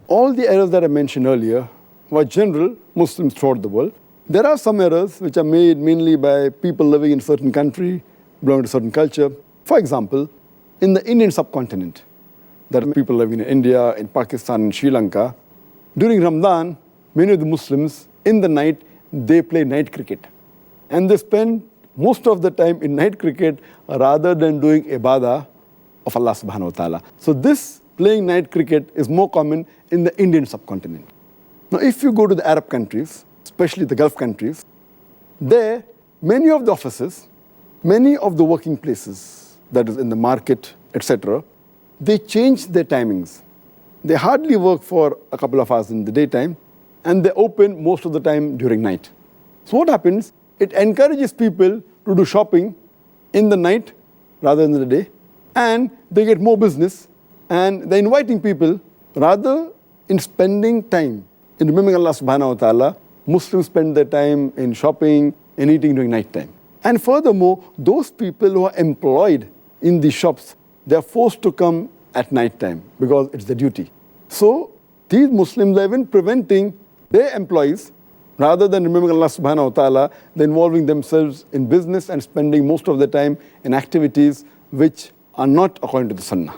all the errors that I mentioned earlier were general Muslims throughout the world. There are some errors which are made mainly by people living in a certain country, belonging to a certain culture. For example, in the Indian subcontinent, there are people living in India, in Pakistan, in Sri Lanka. During Ramadan, many of the Muslims, in the night, they play night cricket. And they spend most of the time in night cricket rather than doing Ibaadah of Allah subhanahu wa ta'ala. So this playing night cricket is more common in the Indian subcontinent. Now, if you go to the Arab countries, especially the Gulf countries, there, many of the offices, many of the working places, that is in the market, etc., they change their timings. They hardly work for a couple of hours in the daytime, and they open most of the time during night. So what happens? It encourages people to do shopping in the night rather than the day, and they get more business, and they're inviting people rather in spending time in remembering Allah subhanahu wa ta'ala. Muslims spend their time in shopping and eating during night time. And furthermore, those people who are employed in the shops, they are forced to come at night time because it's their duty. So these Muslims are even preventing their employees, rather than remembering Allah subhanahu wa ta'ala, they're involving themselves in business and spending most of the time in activities which are not according to the Sunnah.